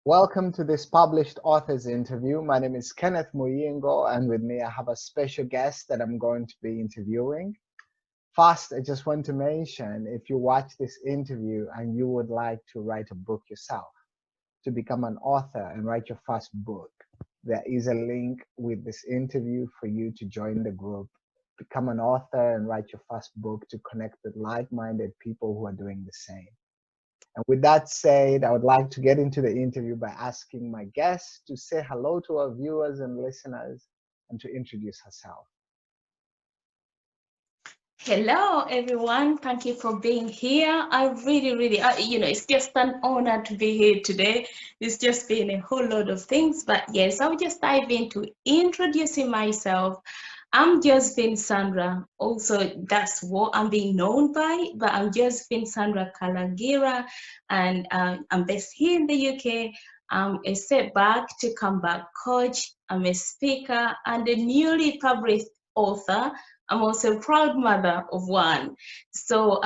Welcome to this published author's interview. My name is Kenneth Muyingo, and with me I have a special guest that I'm going to be interviewing. First, I just want to mention if you watch this interview and you would like to write a book yourself, to become an author and write your first book, there is a link with this interview for you to join the group, become an author and write your first book to connect with like-minded people who are doing the same. And with that said, I would like to get into the interview by asking my guest to say hello to our viewers and listeners and to introduce herself. Hello, everyone. Thank you for being here. I really, it's just an honor to be here today. It's just been a whole lot of things, but yes, I'll just dive into introducing myself. I'm Josephine Sandra. Also, that's what I'm being known by, but I'm Josephine Sandra Kalangira, and I'm based here in the UK. I'm a Setback to Comeback coach. I'm a speaker and a newly published author. I'm also a proud mother of one. So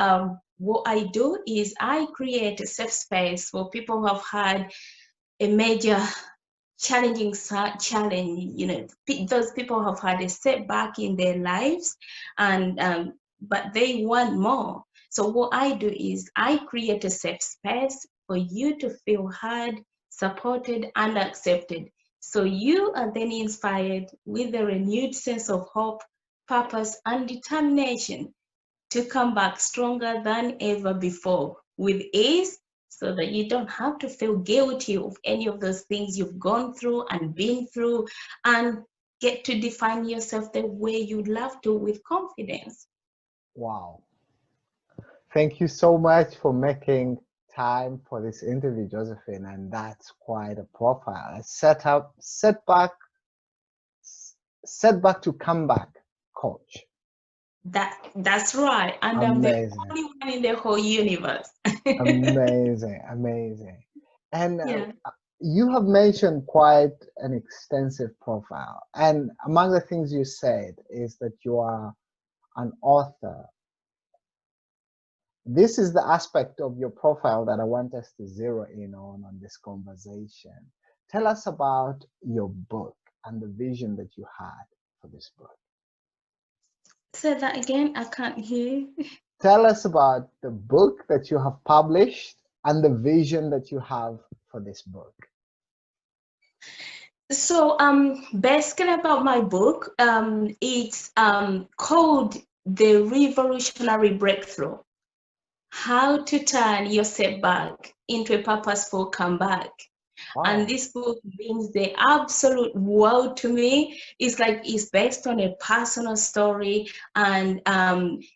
what I do is I create a safe space for people who have had a major challenge, those people have had a setback in their lives, and but they want more. So what I do is I create a safe space for you to feel heard, supported, and accepted. So you are then inspired with a renewed sense of hope, purpose, and determination to come back stronger than ever before with ease, so that you don't have to feel guilty of any of those things you've gone through and been through, and get to define yourself the way you'd love to with confidence. Wow. Thank you so much for making time for this interview, Josephine. And that's quite a profile. A setback to comeback coach. That's right. And I'm the Amazing. only one in the whole universe. Amazing. Amazing. And Yeah. you have mentioned quite an extensive profile. And among the things you said is that you are an author. This is the aspect of your profile that I want us to zero in on this conversation. Tell us about your book and the vision that you had for this book. Say that again. I can't hear. Tell us about the book that you have published and the vision that you have for this book. So, basically about my book, it's called The Revolutionary Breakthrough: How to Turn Your Setback into a Purposeful Comeback. And Wow. this book means the absolute world to me. It's based on a personal story, and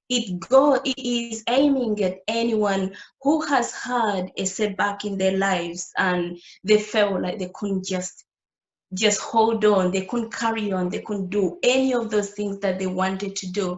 it is aiming at anyone who has had a setback in their lives and they felt like they couldn't just hold on. They couldn't carry on. They couldn't do any of those things that they wanted to do.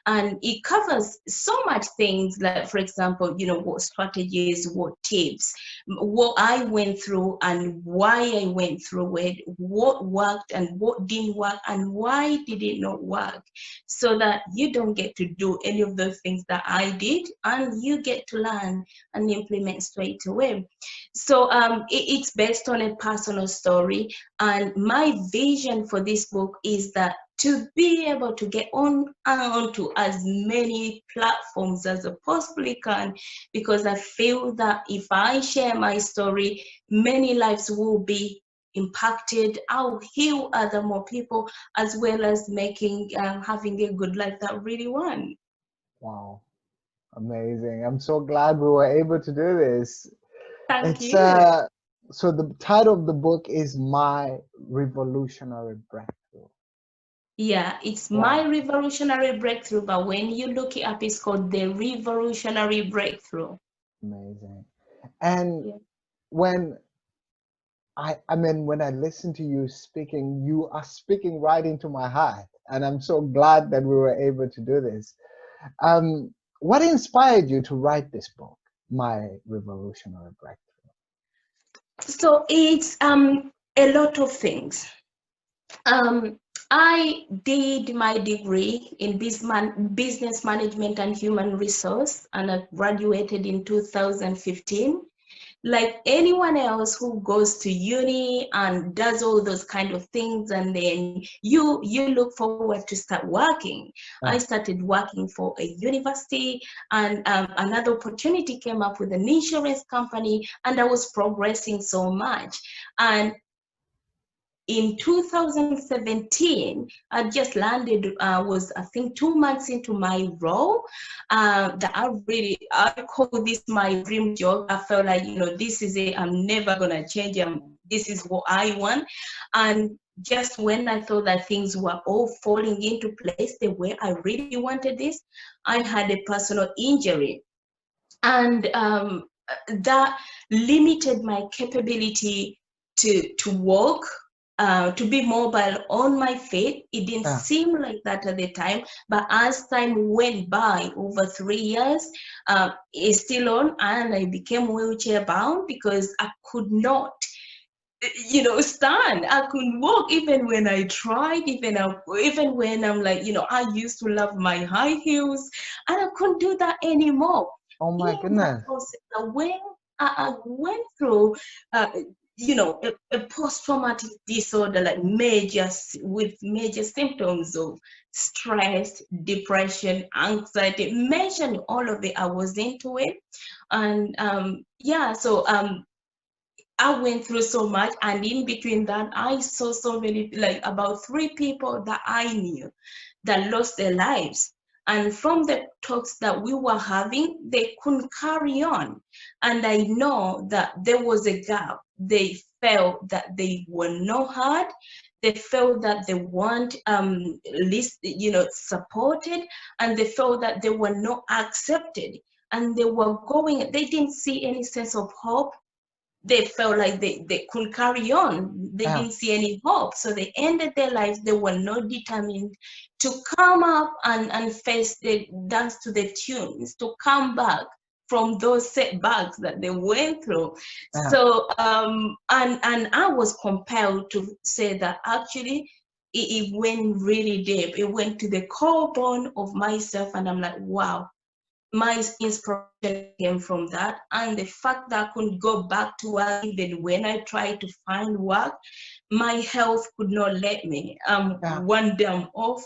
And it covers so much things, like, for example, what strategies, what tips, what I went through and why I went through it, what worked and what didn't work, and why did it not work, so that you don't get to do any of those things that I did, and you get to learn and implement straight away. So it's based on a personal story, and my vision for this book is that to be able to get onto as many platforms as I possibly can, because I feel that if I share my story, many lives will be impacted. I'll heal other more people, as well as making having a good life that I really want. Wow. Amazing. I'm so glad we were able to do this. Thank It's you. so the title of the book is My Revolutionary Breakthrough. Yeah, it's my Wow. revolutionary breakthrough, but when you look it up, it's called the revolutionary breakthrough. Amazing. And Yeah. when I mean when I listen to you speaking, you are speaking right into my heart. And I'm so glad that we were able to do this. What inspired you to write this book, My Revolutionary Breakthrough? So it's a lot of things. Um, I did my degree in business management and human resource, and I graduated in 2015. like anyone else who goes to uni and does all those kind of things, and then you look forward to start working. I Yeah. started working for a university, and another opportunity came up with an insurance company, and I was progressing so much. And in 2017, I just landed, was I think 2 months into my role, that I call this my dream job. I felt like, this is it, I'm never gonna change, this is what I want. And just when I thought that things were all falling into place the way I really wanted this, I had a personal injury. And that limited my capability to walk, to be mobile on my feet. It didn't Yeah. seem like that at the time, but as time went by, over 3 years, it's still on, and I became wheelchair bound because I could not, stand. I couldn't walk even when I tried, even when I'm like, I used to love my high heels, and I couldn't do that anymore. Oh my In that goodness. process, I went through, a post-traumatic disorder, like with major symptoms of stress, depression, anxiety. Mention all of it, I was into it. And yeah, so I went through so much, and in between that, I saw so many, like about 3 people that I knew that lost their lives. And from the talks that we were having, they couldn't carry on. And I know that there was a gap. They felt that they were not heard. They felt that they weren't supported, and they felt that they were not accepted. And they didn't see any sense of hope. They felt like they couldn't carry on. They Yeah. didn't see any hope. So they ended their lives. They were not determined to come up and face the dance to the tunes, to come back from those setbacks that they went through. Yeah. So and I was compelled to say that actually it went really deep. It went to the core bone of myself, and I'm like, wow, my inspiration came from that. And the fact that I couldn't go back to work even when I tried to find work, my health could not let me. Yeah. One day I'm off,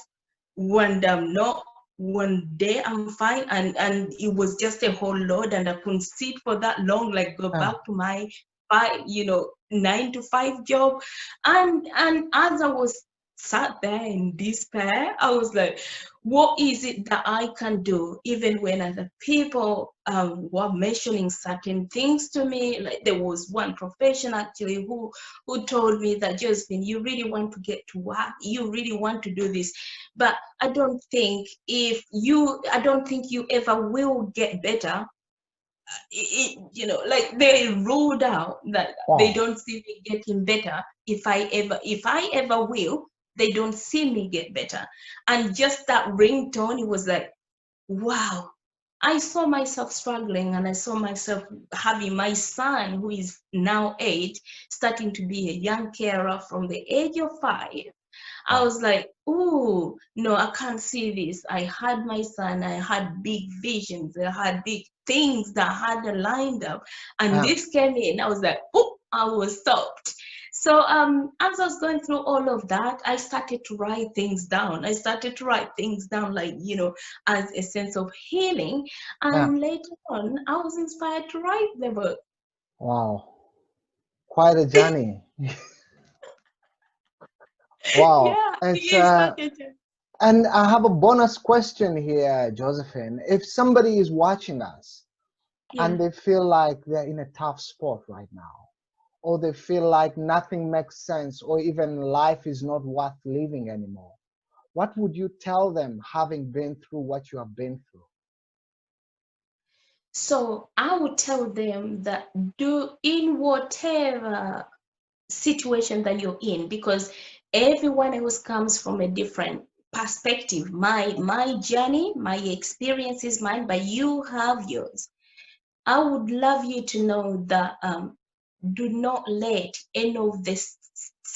one day I'm not, one day I'm fine, and it was just a whole load, and I couldn't sit for that long, like go Yeah. back to my 9 to 5 job. And as I was sat there in despair, I was like, what is it that I can do? Even when other people were mentioning certain things to me, like there was one professional actually who told me that, Josephine, you really want to get to work, you really want to do this, but I don't think you ever will get better. Like they ruled out that they Wow. don't see me getting better. If I ever will, they don't see me get better. And just that ringtone, it was like, wow. I saw myself struggling, and I saw myself having my son, who is now 8, starting to be a young carer from the age of 5. I Wow. was like, oh, no, I can't see this. I had my son, I had big visions, I had big things that had lined up. And Yeah. this came in. I was like, oh, I was stopped. So as I was going through all of that, I started to write things down. I started to write things down, like, as a sense of healing. Yeah. And later on, I was inspired to write the book. Wow. Quite a journey. Wow. Yeah, It's it's like a and I have a bonus question here, Josephine. If somebody is watching us yeah. and they feel like they're in a tough spot right now, or they feel like nothing makes sense, or even life is not worth living anymore, what would you tell them, having been through what you have been through? So I would tell them that do in whatever situation that you're in, because everyone else comes from a different perspective. My journey, my experience is mine, but you have yours. I would love you to know that do not let any of this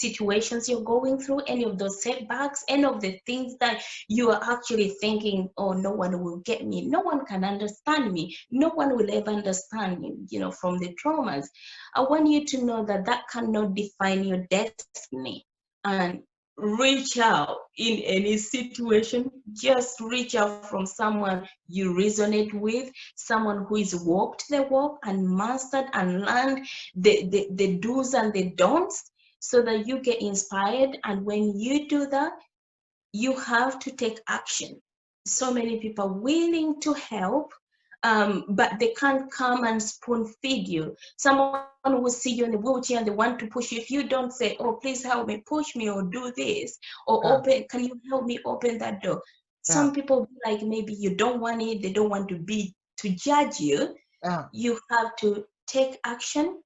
situations you're going through, any of those setbacks, any of the things that you are actually thinking, oh, no one will get me, no one can understand me, no one will ever understand me, from the traumas. I want you to know that that cannot define your destiny. And reach out in any situation. Just reach out from someone you resonate with, someone who has walked the walk and mastered and learned the do's and the don'ts, so that you get inspired. And when you do that, you have to take action. So many people are willing to help, but they can't come and spoon feed you. Someone will see you in the wheelchair and they want to push you. If you don't say, oh, please help me, push me, or do this, or Yeah, open, can you help me open that door? yeah, Some people be like, maybe you don't want it, they don't want to judge you. yeah. You have to take action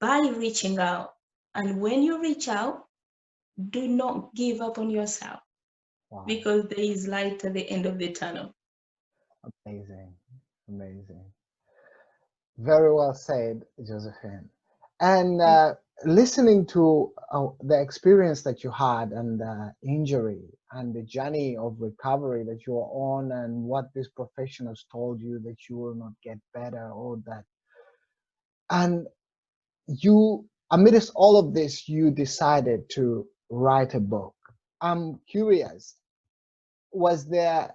by reaching out. And when you reach out, do not give up on yourself, Wow, because there is light at the end of the tunnel. amazing, amazing. Very well said, Josephine. And listening to the experience that you had and the injury and the journey of recovery that you are on, and what these professionals told you that you will not get better, all that. And you, amidst all of this, you decided to write a book. I'm curious, was there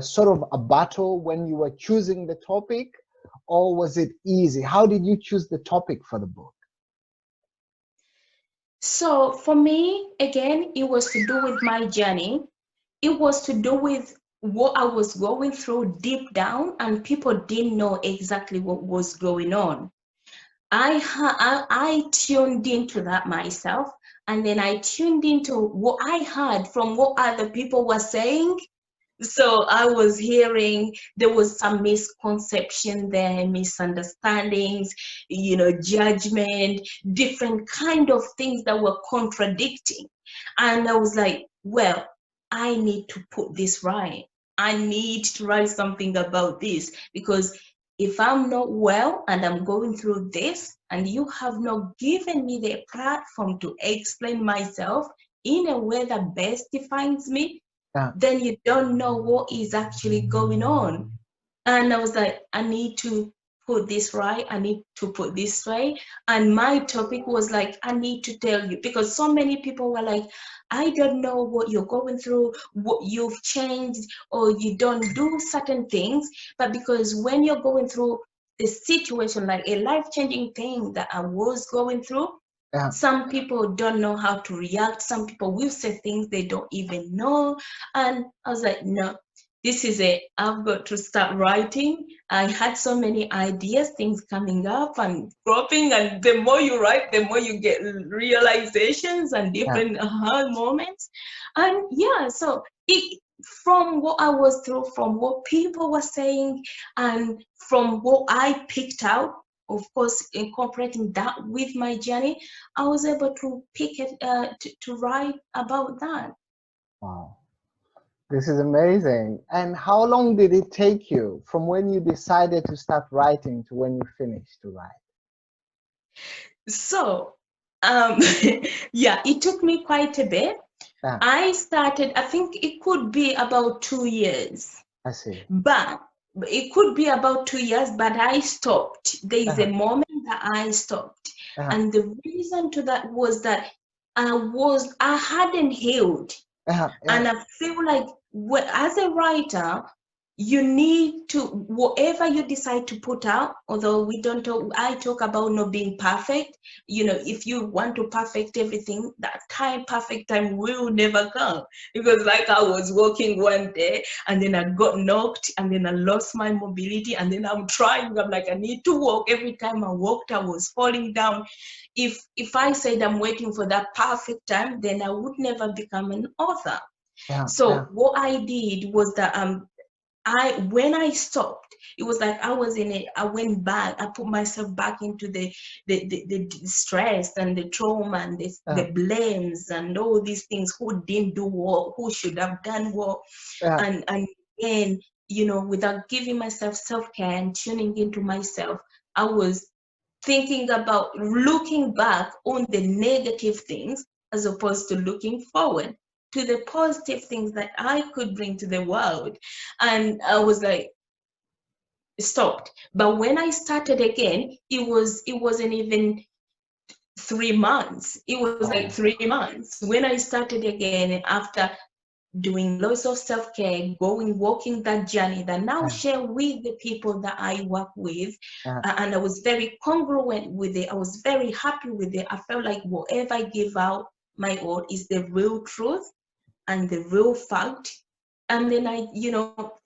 sort of a battle when you were choosing the topic, or was it easy? How did you choose the topic for the book? So for me, again, it was to do with my journey. It was to do with what I was going through deep down, and people didn't know exactly what was going on. I tuned into that myself, and then I tuned into what I heard from what other people were saying. So I was hearing there was some misconception there, misunderstandings, judgment, different kind of things that were contradicting. And I was like, well, I need to put this right. I need to write something about this, because if I'm not well and I'm going through this, and you have not given me the platform to explain myself in a way that best defines me, Yeah, then you don't know what is actually going on. And I was like, I need to put this right. I need to put this way. And my topic was like, I need to tell you, because so many people were like, I don't know what you're going through, what you've changed, or you don't do certain things. But because when you're going through the situation, like a life-changing thing that I was going through, yeah, some people don't know how to react. Some people will say things they don't even know. And I was like, no, this is it. I've got to start writing. I had so many ideas, things coming up and dropping. And the more you write, the more you get realizations and yeah. different aha moments. And yeah, so from what I was through, from what people were saying, and from what I picked out, of course, incorporating that with my journey, I was able to pick it to write about that. Wow, this is amazing. And how long did it take you from when you decided to start writing to when you finished to write? So, yeah, it took me quite a bit. Yeah, I started, I think it could be about 2 years, I see. but it could be about 2 years, but I stopped. There is a Uh-huh, moment that I stopped. uh-huh, And the reason to that was that I hadn't healed. yeah, And I feel like as a writer, you need to, whatever you decide to put out, although we don't talk, I talk about not being perfect. If you want to perfect everything, that perfect time will never come. Because like I was walking one day and then I got knocked and then I lost my mobility, and then I'm trying, I'm like, I need to walk. Every time I walked, I was falling down. If I said I'm waiting for that perfect time, then I would never become an author. yeah, yeah, So what I did was that when I stopped, it was like I was in it. I went back. I put myself back into the stress and the trauma and yeah, the blames and all these things. Who didn't do what? Who should have done what? yeah, And again, without giving myself self-care and tuning into myself, I was thinking about looking back on the negative things as opposed to looking forward to the positive things that I could bring to the world. And I was like, stopped. But when I started again, it wasn't even 3 months. It was like Oh, 3 months when I started again after doing lots of self-care, walking that journey that now yeah, share with the people that I work with. yeah, And I was very congruent with it. I was very happy with it. I felt like whatever I give out, my all is the real truth and the real fact. And then I,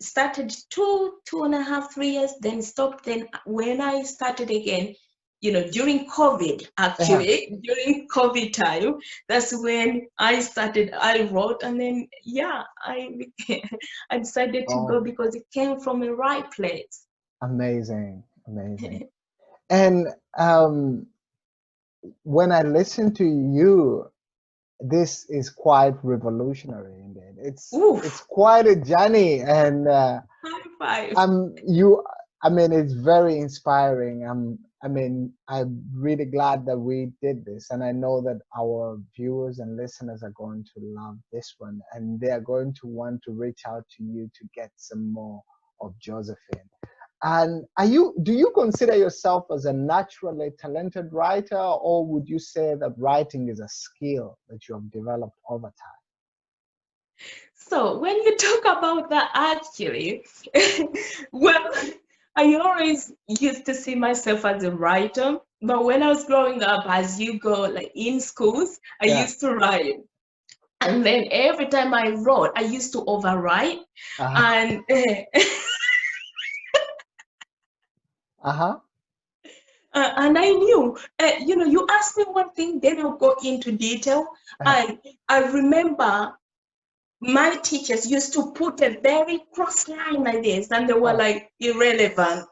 started 2.5, 3 years, then stopped. Then when I started again, during COVID, yeah. actually, during COVID time, that's when I wrote, and then, yeah, I decided to go Oh, because it came from the right place. amazing, amazing. And when I listen to you, this is quite revolutionary indeed. It's Oof, quite a journey, and high five. you. I mean, it's very inspiring. I mean, I'm really glad that we did this, and I know that our viewers and listeners are going to love this one, and they are going to want to reach out to you to get some more of Josephine. And do you consider yourself as a naturally talented writer, or would you say that writing is a skill that you have developed over time? So when you talk about that, actually, well, I always used to see myself as a writer, but when I was growing up, as you go like in schools, I Yeah. used to write. And then every time I wrote, I used to overwrite. Uh-huh. And Uh-huh. and I knew, you ask me one thing, then I'll go into detail. Uh-huh. And I remember my teachers used to put a very cross line like this, and they were Oh. like irrelevant.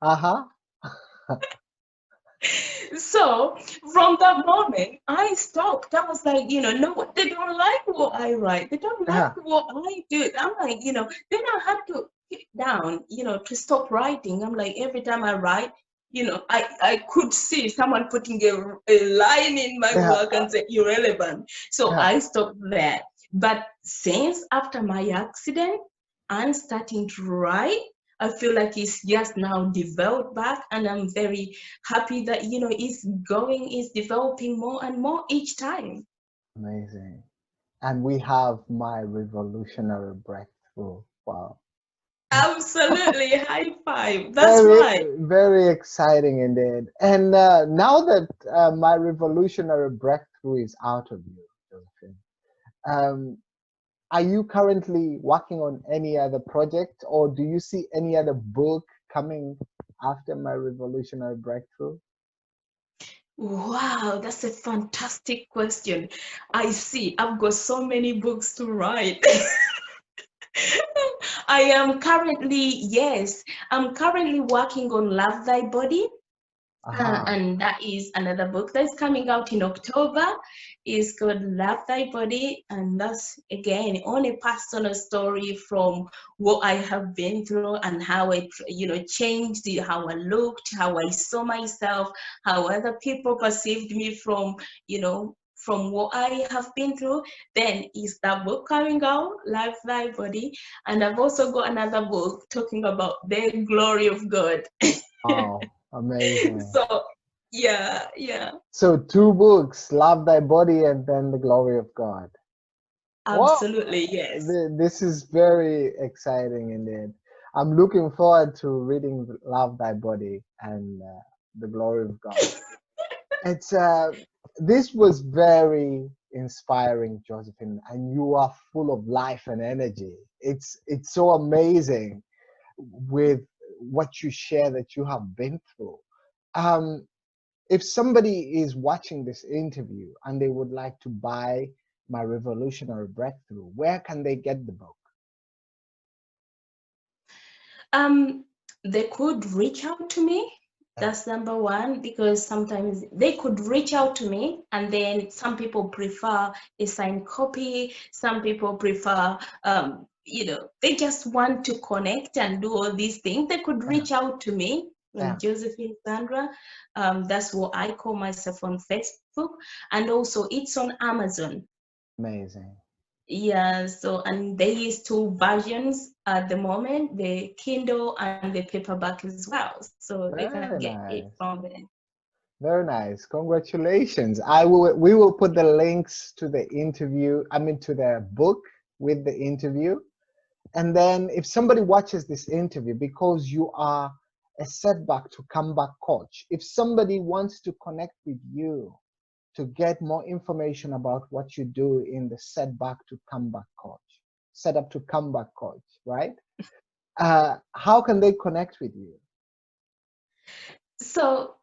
Uh-huh. So from that moment, I stopped. I was like, no, they don't like what I write. They don't like Yeah. what I do. I'm like, then I had to get down, to stop writing. I'm like, every time I write, I could see someone putting a line in my Yeah. work and say irrelevant. So Yeah. I stopped there. But since after my accident, I'm starting to write. I feel like it's just now developed back, and I'm very happy that it's developing more and more each time. Amazing. And we have my revolutionary breakthrough. Wow. Absolutely, high five. That's Very, right. very exciting indeed. And now that my revolutionary breakthrough is out of you, Josephine, um, are you currently working on any other project, or do you see any other book coming after my revolutionary breakthrough? Wow, that's a fantastic question. I see. I've got so many books to write. I'm currently working on Love Thy Body. Aha, And that is another book that's coming out in October. It's called Love Thy Body. And that's, again, on a personal story from what I have been through and how it, changed how I looked, how I saw myself, how other people perceived me from what I have been through. Then is that book coming out, Love Thy Body. And I've also got another book talking about the glory of God. wow, amazing. So yeah, yeah, So two books, Love Thy Body and then The Glory of God. Well, absolutely, yes. this is very exciting indeed. I'm looking forward to reading Love Thy Body and The Glory of God. It's this was very inspiring, Josephine, and you are full of life and energy. It's so amazing with what you share that you have been through. Um, if somebody is watching this interview and they would like to buy my revolutionary breakthrough, where can they get the book? Um, they could reach out to me. Yeah. That's number one, because sometimes they could reach out to me, and then some people prefer a signed copy. Some people prefer, they just want to connect and do all these things, they could Yeah. reach out to me. Yeah. Josephine Sandra, that's what I call myself on Facebook, and also it's on Amazon. Amazing. Yeah, so and there is two versions at the moment, the Kindle and the paperback as well. So they can get Very it nice. from there. Very nice. Congratulations. We will put the links to the interview, I mean to the book with the interview. And then if somebody watches this interview, because you are a setback to comeback coach, if somebody wants to connect with you to get more information about what you do in the setback to comeback coach, setup to comeback coach, right? How can they connect with you? So,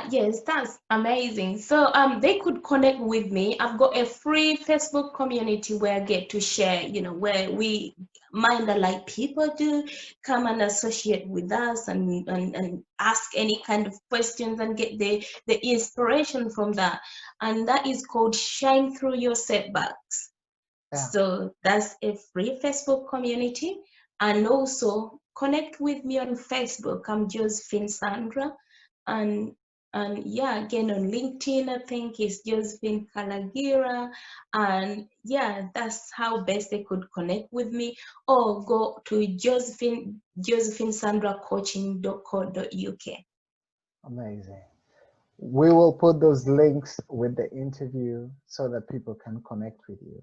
yes, that's amazing. So, they could connect with me. I've got a free Facebook community where I get to share, where we mind that like people do come and associate with us and ask any kind of questions and get the inspiration from that. And that is called Shine Through Your Setbacks. Yeah, So that's a free Facebook community. And also connect with me on Facebook. I'm Josephine Sandra. And yeah, again on LinkedIn, I think it's Josephine Kalagira. And yeah, that's how best they could connect with me. Or go to josephinesandracoaching.co.uk. amazing. We will put those links with the interview so that people can connect with you.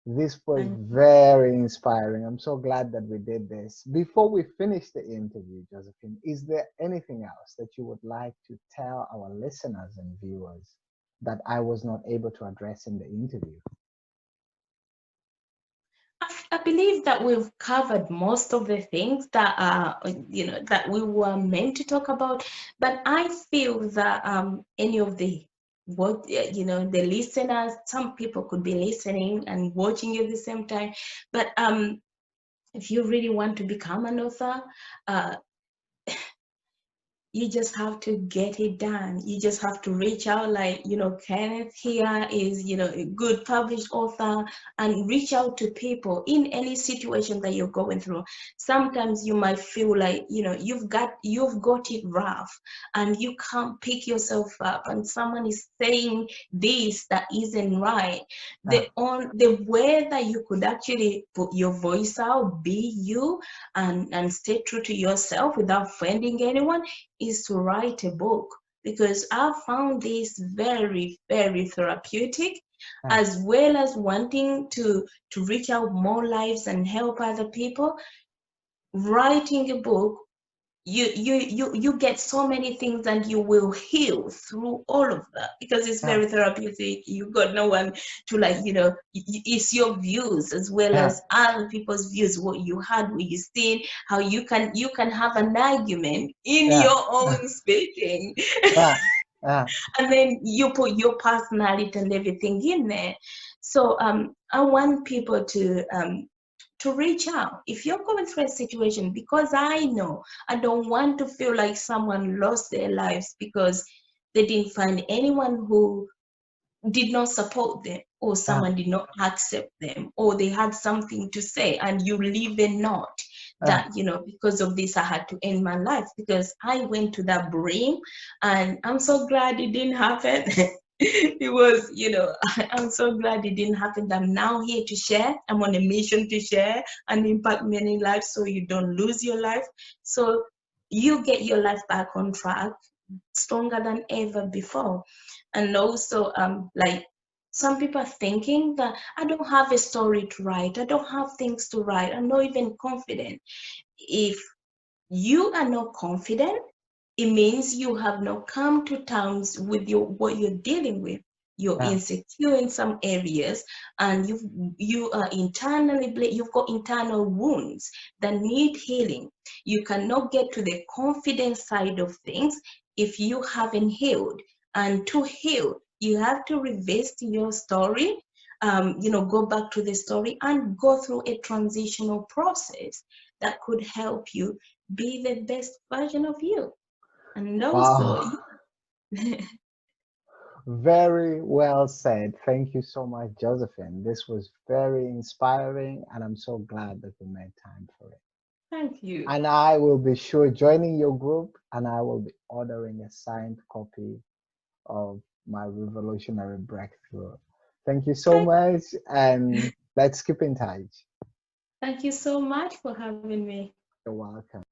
This was And very inspiring. I'm so glad that we did this. Before we finish the interview, Josephine, is there anything else that you would like to tell our listeners and viewers that I was not able to address in the interview? I believe that we've covered most of the things that that we were meant to talk about. But I feel that any of the listeners, some people could be listening and watching at the same time. But if you really want to become an author, uh, you just have to get it done. You just have to reach out, like, Kenneth here is, a good published author, and reach out to people in any situation that you're going through. Sometimes you might feel like, you've got it rough and you can't pick yourself up, and someone is saying this that isn't right. Yeah, The way that you could actually put your voice out, be you, and stay true to yourself without offending anyone, is to write a book, because I found this very, very therapeutic, yeah, as well as wanting to reach out more lives and help other people. Writing a book, you get so many things, and you will heal through all of that, because it's yeah, very therapeutic. You got no one to, like, it's your views as well yeah, as other people's views, what you had, what you seen, how you can have an argument in yeah, your own speaking. yeah, yeah, And then you put your personality and everything in there. So I want people to reach out if you're going through a situation, because I know I don't want to feel like someone lost their lives because they didn't find anyone who did not support them, or yeah, someone did not accept them, or they had something to say and you leave a note yeah, that, because of this I had to end my life, because I went to that brain, and I'm so glad it didn't happen. It was, I'm so glad it didn't happen. I'm now here to share. I'm on a mission to share and impact many lives, so you don't lose your life, so you get your life back on track, stronger than ever before. And also, like, some people are thinking that I don't have a story to write, I don't have things to write, I'm not even confident. If you are not confident, it means you have not come to terms with what you're dealing with. You're yeah, insecure in some areas, and you are you've got internal wounds that need healing. You cannot get to the confidence side of things if you haven't healed. And to heal, you have to revisit your story, go back to the story and go through a transitional process that could help you be the best version of you. And also, wow. Very well said. Thank you so much, Josephine. This was very inspiring, and I'm so glad that we made time for it. Thank you. And I will be sure joining your group, and I will be ordering a signed copy of my revolutionary breakthrough. Thank you so Thank, much, and let's keep in touch. thank you so much for having me. You're welcome.